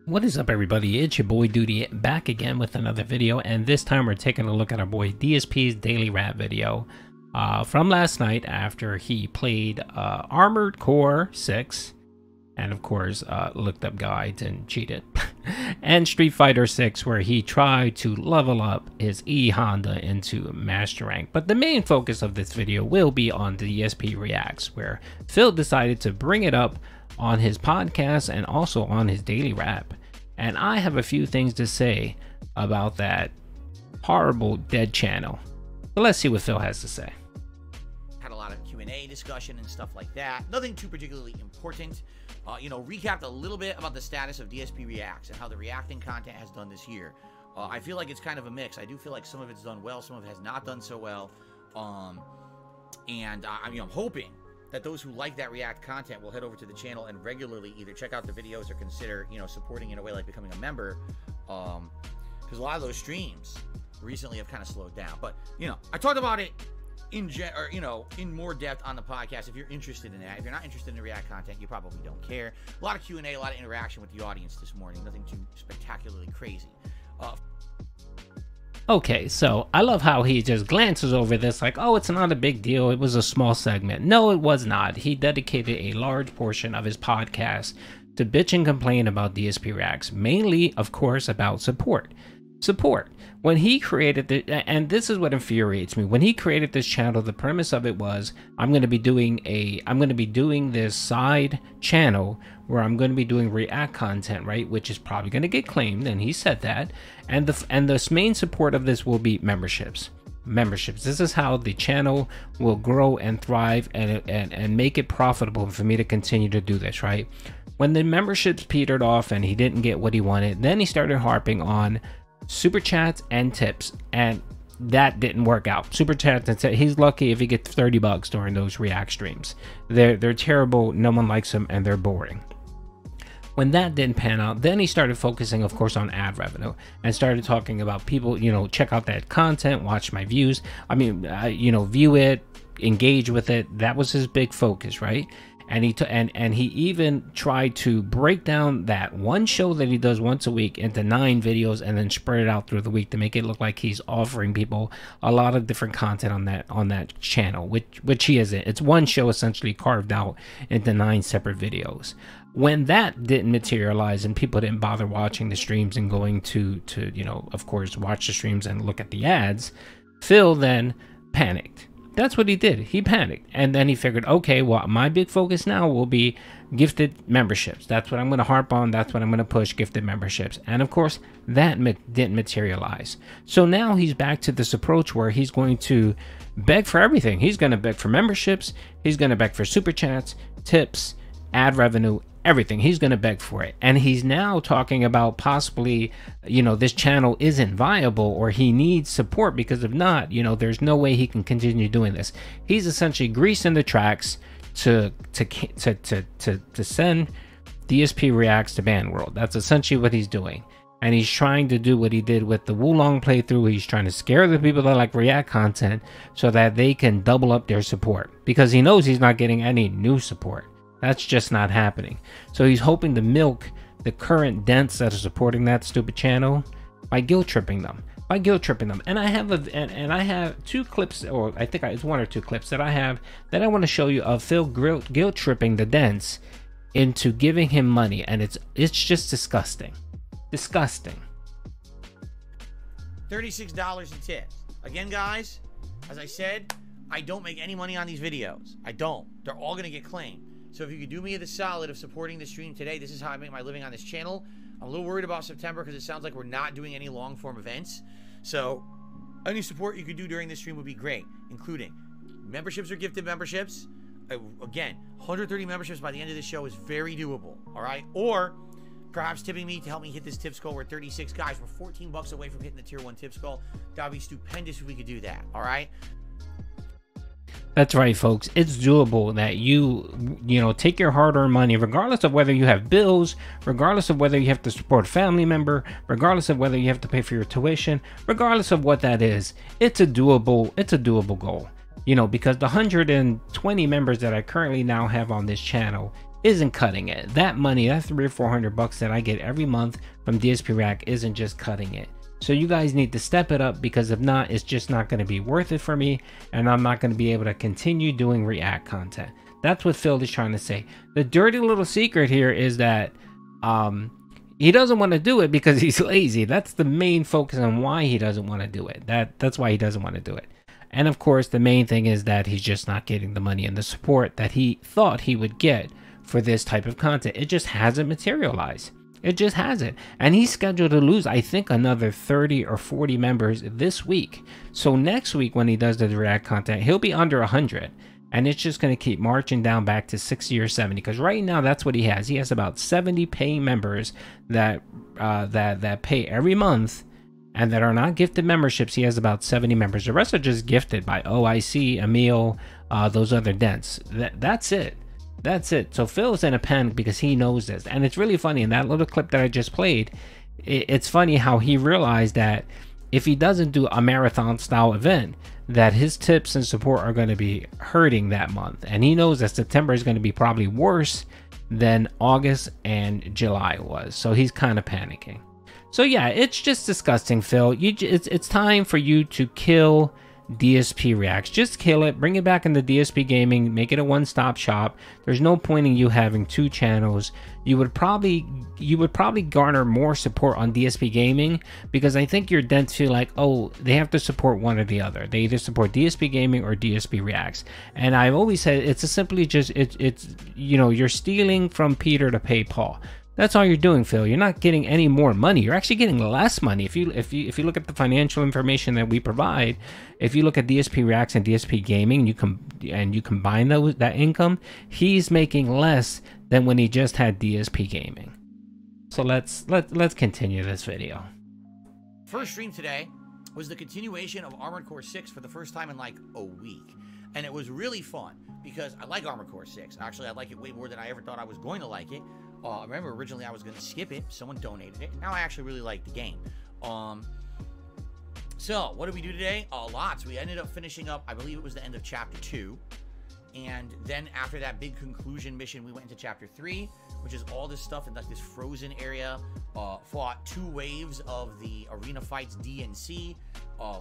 What is up, everybody? It's your boy Duty back again with another video, and this time we're taking a look at our boy DSP's daily rap video from last night after he played Armored Core 6 and of course looked up guides and cheated and Street Fighter 6, where he tried to level up his E Honda into master rank. But the main focus of this video will be on the DSPReacts, where Phil decided to bring it up on his podcast and also on his daily rap. And I have a few things to say about that horrible dead channel. So let's see what Phil has to say. Had a lot of Q&A discussion and stuff like that. Nothing too particularly important. Recapped a little bit about the status of DSPReacts and how the reacting content has done this year. I feel like it's kind of a mix. I do feel like some of it's done well, some of it has not done so well. I'm hoping that those who like that React content will head over to the channel and regularly either check out the videos or consider, supporting in a way like becoming a member. Because a lot of those streams recently have kind of slowed down. But, I talked about it in more depth on the podcast. If you're interested in that, if you're not interested in the React content, you probably don't care. A lot of Q&A, a lot of interaction with the audience this morning. Nothing too spectacularly crazy. Okay, so I love how he just glances over this like, oh, it's not a big deal. It was a small segment. No, it was not. He dedicated a large portion of his podcast to bitch and complain about DSPReacts, mainly, of course, about support. When he created the, and this is what infuriates me, when he created this channel, the premise of it was, I'm going to be doing this side channel where I'm going to be doing React content, right, which is probably going to get claimed, and he said that, and the main support of this will be memberships. This is how the channel will grow and thrive and make it profitable for me to continue to do this, right? When the memberships petered off and he didn't get what he wanted, then he started harping on super chats and tips, and that didn't work out. Super chats and tips, he's lucky if he gets $30 during those React streams. They're terrible, no one likes them, and they're boring. When that didn't pan out, then he started focusing, of course, on ad revenue and started talking about people, check out that content, watch my views. View it, engage with it. That was his big focus, right? And he even tried to break down that one show that he does once a week into 9 videos and then spread it out through the week to make it look like he's offering people a lot of different content on that channel, which he isn't. It's one show essentially carved out into 9 separate videos. When that didn't materialize and people didn't bother watching the streams and going to of course, watch the streams and look at the ads, Phil then panicked. That's what he did. He panicked. And then he figured, okay, well, my big focus now will be gifted memberships. That's what I'm going to harp on. That's what I'm going to push, gifted memberships. And of course, that didn't materialize. So now he's back to this approach where he's going to beg for everything. He's going to beg for memberships. He's going to beg for super chats, tips, ad revenue, everything. He's going to beg for it. And he's now talking about possibly, this channel isn't viable or he needs support, because if not, there's no way he can continue doing this. He's essentially greasing the tracks to send DSPReacts to ban world. That's essentially what he's doing. And he's trying to do what he did with the Wulong playthrough. He's trying to scare the people that like React content so that they can double up their support, because he knows he's not getting any new support. That's just not happening. So he's hoping to milk the current dents that are supporting that stupid channel by guilt tripping them. And I have 2 clips, or I think it's 1 or 2 clips that I have that I want to show you of Phil guilt tripping the dents into giving him money, and it's just disgusting. Disgusting. $36 in tips. Again, guys, as I said, I don't make any money on these videos. I don't. They're all going to get claimed. So if you could do me the solid of supporting the stream today, this is how I make my living on this channel. I'm a little worried about September because it sounds like we're not doing any long form events. So any support you could do during this stream would be great, including memberships or gifted memberships. Again, 130 memberships by the end of this show is very doable, all right? Or perhaps tipping me to help me hit this tips goal. We're 36 guys. We're 14 bucks away from hitting the tier 1 tips goal. That would be stupendous if we could do that, all right? That's right, folks. It's doable that you take your hard-earned money, regardless of whether you have bills, regardless of whether you have to support a family member, regardless of whether you have to pay for your tuition, regardless of what that is. It's a doable goal. Because the 120 members that I currently now have on this channel isn't cutting it. That money, that $300 or $400 that I get every month from DSPReact isn't just cutting it. So you guys need to step it up, because if not, it's just not going to be worth it for me, and I'm not going to be able to continue doing React content. That's what Phil is trying to say. The dirty little secret here is that he doesn't want to do it because he's lazy. That's the main focus on why he doesn't want to do it. That's why he doesn't want to do it. And of course, the main thing is that he's just not getting the money and the support that he thought he would get for this type of content. It just hasn't materialized. It just hasn't. And he's scheduled to lose, I think, another 30 or 40 members this week. So next week, when he does the React content, he'll be under 100. And it's just going to keep marching down back to 60 or 70. Because right now, that's what he has. He has about 70 paying members that pay every month and that are not gifted memberships. He has about 70 members. The rest are just gifted by OIC, Emil, those other dents. That's it. That's it. So Phil's in a panic because he knows this. And it's really funny. In that little clip that I just played, it's funny how he realized that if he doesn't do a marathon style event, that his tips and support are going to be hurting that month. And he knows that September is going to be probably worse than August and July was. So he's kind of panicking. So yeah, it's just disgusting, Phil. It's time for you to kill DSPReacts. Just kill it, bring it back into DSP gaming, make it a one-stop shop. There's no point in you having two channels. You would probably garner more support on DSP gaming, because I think your dents feel like, oh, they have to support one or the other. They either support DSP gaming or DSPReacts. And I've always said it's simply just it's you know, you're stealing from Peter to pay Paul. That's all you're doing, Phil. You're not getting any more money. You're actually getting less money. If you look at the financial information that we provide, if you look at DSPReacts and DSP Gaming, and you combine that income, he's making less than when he just had DSP Gaming. So let's continue this video. First stream today was the continuation of Armored Core 6 for the first time in like a week. And it was really fun because I like Armored Core 6. Actually, I like it way more than I ever thought I was going to like it. I remember originally I was going to skip it. Someone donated it. And now I actually really like the game. So, what did we do today? Lots. We ended up finishing up, I believe it was the end of Chapter 2. And then after that big conclusion mission, we went into Chapter 3, which is all this stuff in like this frozen area. Fought 2 waves of the Arena Fights DNC.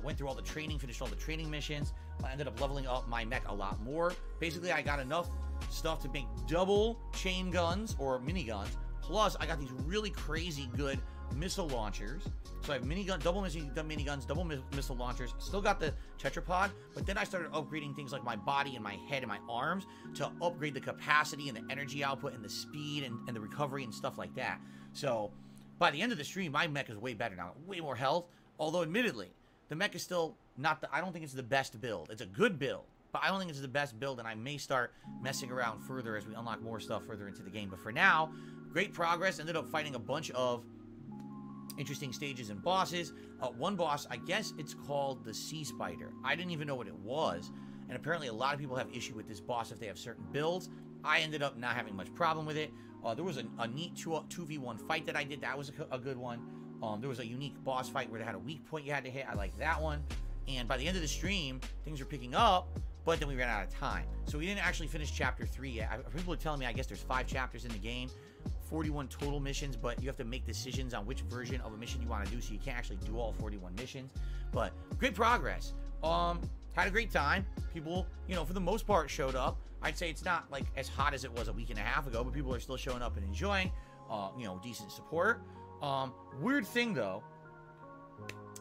Went through all the training, finished all the training missions. I ended up leveling up my mech a lot more. Basically, I got enough stuff to make double chain guns or miniguns. Plus, I got these really crazy good missile launchers. So I have double miniguns, double missile launchers. Still got the tetrapod, but then I started upgrading things like my body and my head and my arms to upgrade the capacity and the energy output and the speed and the recovery and stuff like that. So by the end of the stream, my mech is way better now, way more health. Although admittedly, the mech is still not I don't think it's the best build. It's a good build, but I don't think it's the best build, and I may start messing around further as we unlock more stuff further into the game. But for now, great progress. Ended up fighting a bunch of interesting stages and bosses. One boss, I guess it's called the Sea Spider. I didn't even know what it was, and apparently a lot of people have issue with this boss if they have certain builds. I ended up not having much problem with it. There was a neat 2v1 fight that I did. That was a good one. There was a unique boss fight where they had a weak point you had to hit. I like that one. And by the end of the stream, things were picking up, but then we ran out of time. So we didn't actually finish Chapter 3 yet. People are telling me, I guess there's 5 chapters in the game, 41 total missions, but you have to make decisions on which version of a mission you want to do, so you can't actually do all 41 missions. But great progress. Had a great time. People, you know, for the most part showed up. I'd say it's not like as hot as it was a week and a half ago, but people are still showing up and enjoying, you know, decent support. Weird thing though.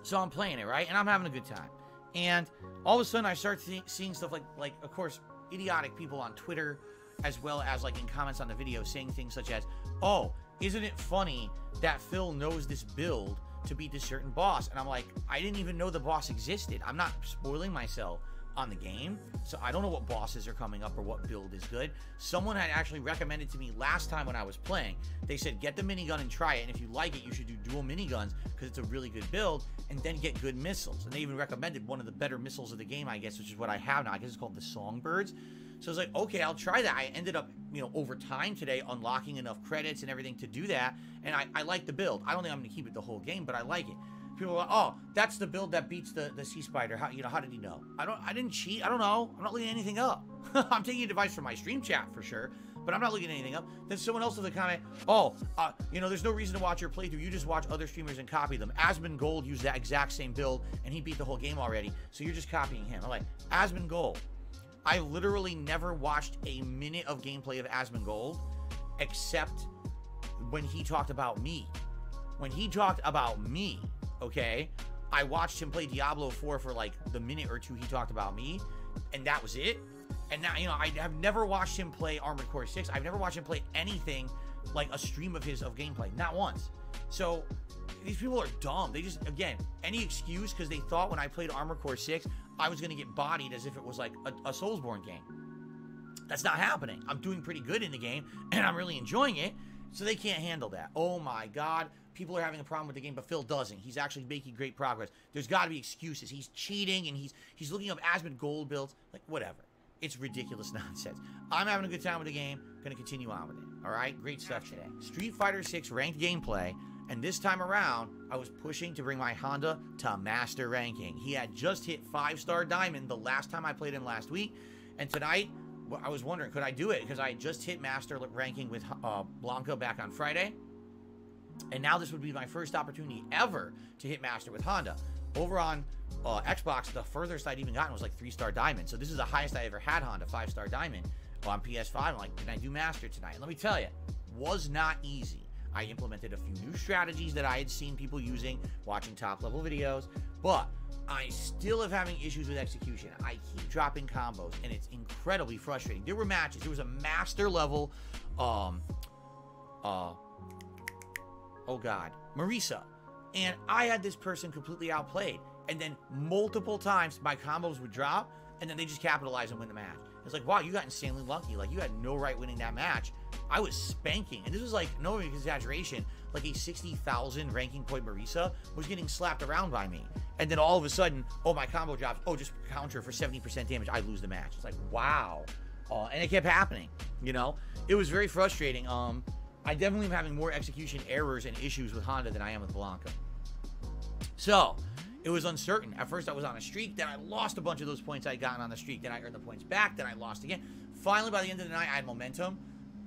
So I'm playing it, right? And I'm having a good time. And all of a sudden I start seeing stuff like, of course, idiotic people on Twitter, as well as like in comments on the video saying things such as, oh, isn't it funny that Phil knows this build to beat this certain boss? And I'm like, I didn't even know the boss existed. I'm not spoiling myself on the game, so I don't know what bosses are coming up or what build is good. Someone had actually recommended to me last time when I was playing. They said, get the minigun and try it, and if you like it, you should do dual miniguns because it's a really good build, and then get good missiles. And they even recommended one of the better missiles of the game, I guess, which is what I have now. I guess it's called the Songbirds. So I was like, okay, I'll try that. I ended up, you know, over time today unlocking enough credits and everything to do that, and I like the build. I don't think I'm going to keep it the whole game, but I like it. People are like, oh, that's the build that beats the Sea Spider. How, you know, how did he know? I didn't cheat. I don't know. I'm not looking anything up. I'm taking advice from my stream chat for sure. but I'm not looking anything up. Then someone else will comment, oh, you know, there's no reason to watch your playthrough. You just watch other streamers and copy them. Asmon Gold used that exact same build, and he beat the whole game already, so you're just copying him. I'm like, Asmon Gold. I literally never watched a minute of gameplay of Asmon Gold, except when he talked about me. When he talked about me, okay, I watched him play Diablo 4 for like the minute or two he talked about me, and that was it. And now, you know, I have never watched him play Armored Core 6. I've never watched him play anything like a stream of his of gameplay. Not once. So these people are dumb. They just, again, any excuse because they thought when I played Armored Core 6, I was going to get bodied as if it was like a Soulsborne game. That's not happening. I'm doing pretty good in the game, and I'm really enjoying it, so they can't handle that. Oh my God. People are having a problem with the game, but Phil doesn't. He's actually making great progress. There's got to be excuses. He's cheating, and he's looking up Asmon Gold builds. Like, whatever. It's ridiculous nonsense. I'm having a good time with the game. Gonna continue on with it. All right? Great stuff today. Street Fighter 6 ranked gameplay, and this time around, I was pushing to bring my Honda to master ranking. He had just hit 5-star diamond the last time I played him last week, and tonight, I was wondering, could I do it? Because I just hit master ranking with Blanca back on Friday, and now this would be my first opportunity ever to hit master with Honda. Over on Xbox, the furthest I'd even gotten was like 3-star diamond. So this is the highest I ever had Honda, 5-star diamond. Well, on PS5, I'm like, can I do master tonight? And let me tell you, was not easy. I implemented a few new strategies that I had seen people using, watching top-level videos, but I still am having issues with execution. I keep dropping combos, and it's incredibly frustrating. There were matches. There was a master level, oh God, Marisa. And I had this person completely outplayed. And then multiple times my combos would drop, and then they just capitalize and win the match. It's like, wow, you got insanely lucky. Like, you had no right winning that match. I was spanking. And this was like, no exaggeration, like a 60,000 ranking point Marisa was getting slapped around by me. And then all of a sudden, oh, my combo drops. Oh, just counter for 70% damage. I lose the match. It's like, wow. And it kept happening, you know? It was very frustrating. I definitely am having more execution errors and issues with Honda than I am with Blanca. So, it was uncertain. At first, I was on a streak. Then I lost a bunch of those points I had gotten on the streak. Then I earned the points back. Then I lost again. Finally, by the end of the night, I had momentum.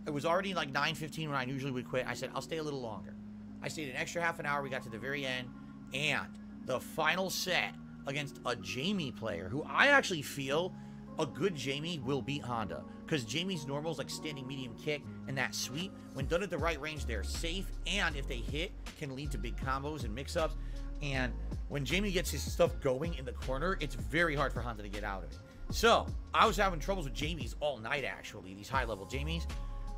It was already like 9:15 when I usually would quit. I said, I'll stay a little longer. I stayed an extra half an hour. We got to the very end. And the final set against a Jamie player, who I actually feel a good Jamie will beat Honda. Because Jamie's normal is like standing medium kick and that sweep. When done at the right range, they're safe. And if they hit, can lead to big combos and mix-ups. And when Jamie gets his stuff going in the corner, it's very hard for Honda to get out of it. So, I was having troubles with Jamies all night, actually, these high-level Jamies.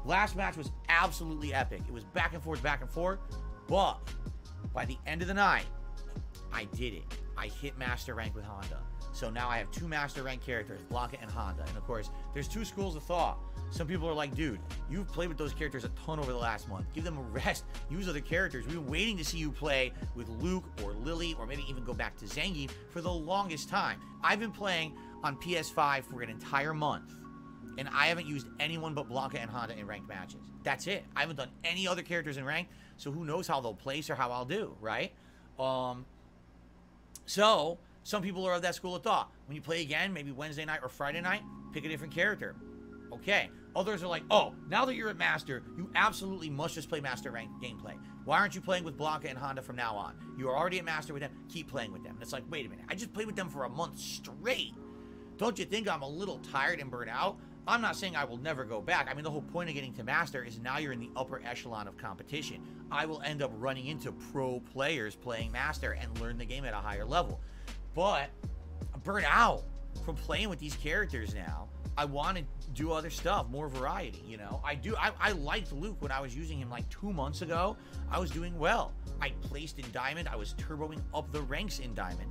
Last match was absolutely epic. It was back and forth, but by the end of the night, I did it. I hit master rank with Honda. So now I have 2 master rank characters, Blanca and Honda. And of course, there's 2 schools of thought. Some people are like, dude, you've played with those characters a ton over the last month. Give them a rest. Use other characters. We've been waiting to see you play with Luke or Lily or maybe even go back to Zangief for the longest time. I've been playing on PS5 for an entire month, and I haven't used anyone but Blanca and Honda in ranked matches. That's it. I haven't done any other characters in rank, so who knows how they'll place or how I'll do, right? So some people are of that school of thought. When you play again, maybe Wednesday night or Friday night, pick a different character. Okay. Others are like, oh, now that you're at Master, you absolutely must just play Master rank gameplay. Why aren't you playing with Blanca and Honda from now on? You are already at Master with them. Keep playing with them. And it's like, wait a minute. I just played with them for a month straight. Don't you think I'm a little tired and burnt out? I'm not saying I will never go back. I mean, the whole point of getting to Master is now you're in the upper echelon of competition. I will end up running into pro players playing Master and learn the game at a higher level. But I'm burnt out from playing with these characters now. I want to do other stuff, more variety, you know. I liked Luke when I was using him like 2 months ago. I was doing well. I placed in Diamond. I was turboing up the ranks in Diamond.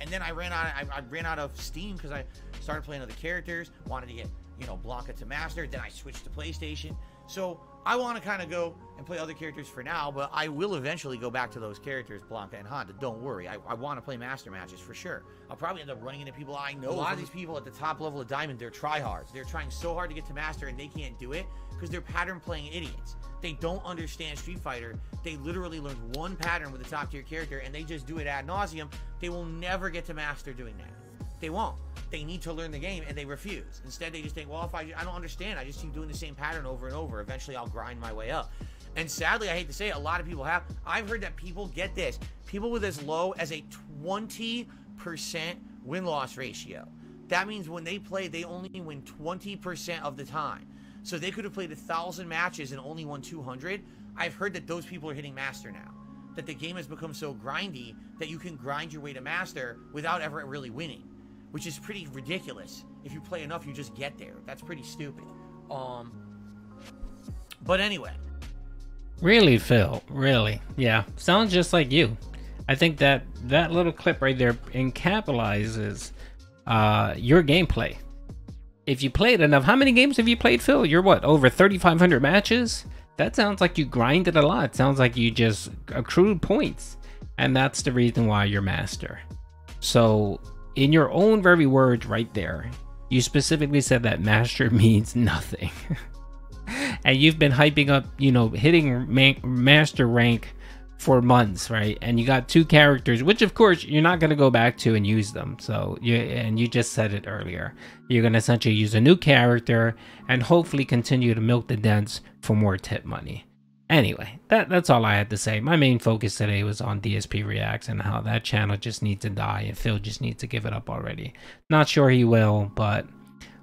And then I ran out of steam because I started playing other characters, wanted to get, you know, Blanca to Master. Then I switched to PlayStation. So I want to kind of go and play other characters for now, but I will eventually go back to those characters, Blanca and Honda. Don't worry. I want to play Master matches for sure. I'll probably end up running into people I know. A lot of these people at the top level of Diamond, they're tryhards. They're trying so hard to get to Master and they can't do it because they're pattern playing idiots. They don't understand Street Fighter. They literally learned one pattern with a top tier character and they just do it ad nauseum. They will never get to Master doing that. They won't. they need to learn the game, and they refuse. Instead, they just think, well, if I don't understand, I just keep doing the same pattern over and over. Eventually, I'll grind my way up. And sadly, I hate to say it, a lot of people have. I've heard that people, get this, people with as low as a 20% win-loss ratio. That means when they play, they only win 20% of the time. So they could have played 1,000 matches and only won 200. I've heard that those people are hitting master now. That the game has become so grindy that you can grind your way to master without ever really winning, which is pretty ridiculous. If you play enough, you just get there. That's pretty stupid. But anyway. Really, Phil? Really? Yeah. Sounds just like you. I think that little clip right there encapsulizes your gameplay. If you played enough, how many games have you played, Phil? You're what, over 3,500 matches? That sounds like you grinded a lot. Sounds like you just accrued points. And that's the reason why you're master. So in your own very words right there, you specifically said that master means nothing. And you've been hyping up, you know, hitting master rank for months, right? And you got 2 characters, which of course you're not going to go back to and use them. So you just said it earlier. You're going to essentially use a new character and hopefully continue to milk the dents for more tip money. Anyway, that's all I had to say. My main focus today was on DSPReacts and how that channel just needs to die and Phil just needs to give it up already. Not sure he will, but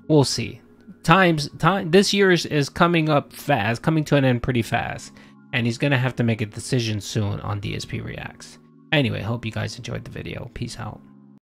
we'll see. This year is coming up fast, coming to an end pretty fast. And he's going to have to make a decision soon on DSPReacts. Anyway, hope you guys enjoyed the video. Peace out.